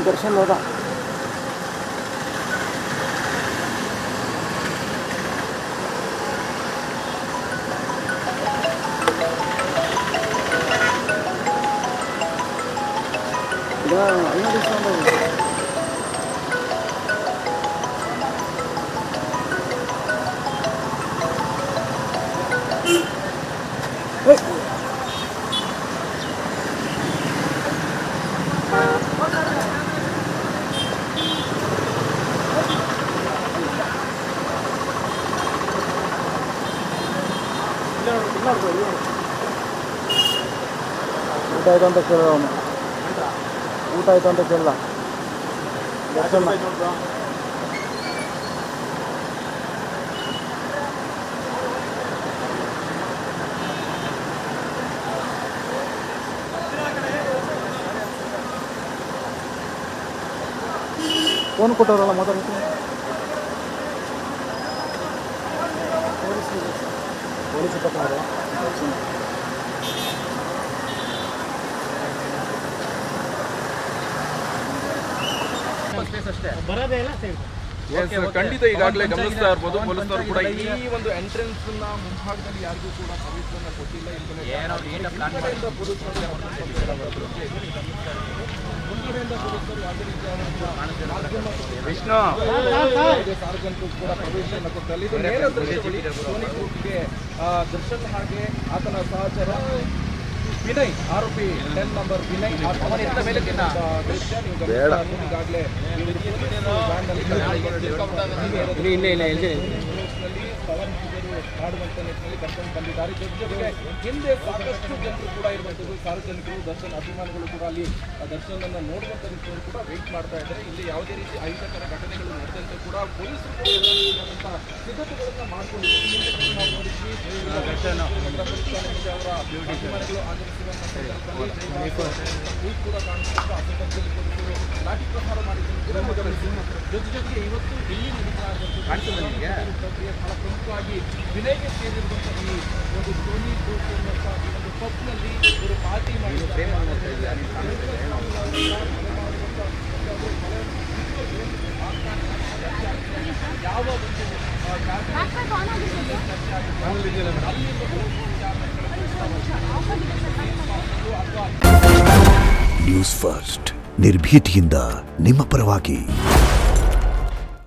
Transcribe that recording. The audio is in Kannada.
ದರ್ಶನ್ ಹೋದ. ಊಟ ಆಯ್ತು ಅಂತ ಕೇಳಿದ ಅವನು. ಊಟ ಆಯ್ತು ಅಂತ ಕೇಳಿದ. ಫೋನ್ ಕೊಟ್ಟವರಲ್ಲ ಮಾತಾಡ್ತೀನಿ. ಪೊಲೀಸ್ ತಗೊಂಡ್ರೆ ಬರೋದೇ ಇಲ್ಲ. ಖಂಡಿತ ಈಗಾಗಲೇ ಗಮನಿಸ್ತಾ ಇರ್ಬೋದು, ಪೊಲೀಸರು ಕೂಡ ಈ ಒಂದು ಎಂಟ್ರೆನ್ಸ್ ನ ಮುಂಭಾಗದಲ್ಲಿ ಯಾರಿಗೂ ಕೂಡ ಪ್ರವೇಶವನ್ನು ಕೊಟ್ಟಿಲ್ಲ. ವಿಷ್ಣು ಸಾರ್ವಜನಿಕರು ಕೂಡ ಪ್ರವೇಶವನ್ನು ಕೊಟ್ಟಲ್ಲಿ ಸೋನಿಪುರ್ಗೆ ದರ್ಶನ್ ಹಾಗೆ ಆತನ ಸಹಚರ ವಿನಯ್, ಆರೋಪಿ 10 ನಂಬರ್ ವಿನಯ್ ಮಾಡುವಂತ ನಿಟ್ಟಿನಲ್ಲಿ ಕರ್ಕೊಂಡು ಬಂದಿದ್ದಾರೆ. ಜೊತೆಗೆ ಹಿಂದೆ ಸಾಕಷ್ಟು ಜನರು ಕೂಡ ಇರುವಂಥದ್ದು, ಸಾರ್ವಜನಿಕರು, ದರ್ಶನ್ ಅಭಿಮಾನಿಗಳು ಕೂಡ ಅಲ್ಲಿ ದರ್ಶನ್ ಅನ್ನು ನೋಡುವಂತ ನಿಟ್ಟಿನಲ್ಲಿ ಕೂಡ ವೇಟ್ ಮಾಡ್ತಾ ಇದ್ದಾರೆ. ಇಲ್ಲಿ ಯಾವುದೇ ರೀತಿ ಅಹಿತಕರ ಘಟನೆಗಳು ನಡೆದಂತೆ ಕೂಡ ಪೊಲೀಸರು ಸಿದ್ಧತೆಗಳನ್ನು ಮಾಡಿಕೊಂಡಿದ್ದಾರೆ. ಅವರ ಅಭಿಮಾನಿಗಳು ಆಗಮಿಸಿರುವಂತಹ ಕೂಡ ಕಾಣಿಸಿಕೊಂಡು ಆತಂಕದಲ್ಲಿ ಪೊಲೀಸರು ಲಾಠಿ ಪ್ರಹಾರ ಮಾಡಿದ್ದನ್ನು ಗಮನಿಸಿದ್ದಾರೆ. ಜೊತೆಗೆ ಇವತ್ತು ಇಲ್ಲಿ ನಡೀತಾ ಪ್ರಕ್ರಿಯೆ ಬಹಳ ಪ್ರಮುಖವಾಗಿ ವಿನಯ್ಗೆ ಸೇರಿರುವಂತಹ ಈ ಒಂದು ಸೋನಿ ಅನ್ನುವಂಥ ಈ ಒಂದು ಪಬ್ನಲ್ಲಿ ಇವರು ಪಾರ್ಟಿ ಮಾಡಿದ್ದಾರೆ. ಯಾವ ಒಂದು ನ್ಯೂಸ್ ಫಸ್ಟ್ ನಿರ್ಭೀತಿಯಿಂದ ನಿಮ್ಮ ಪರವಾಗಿ.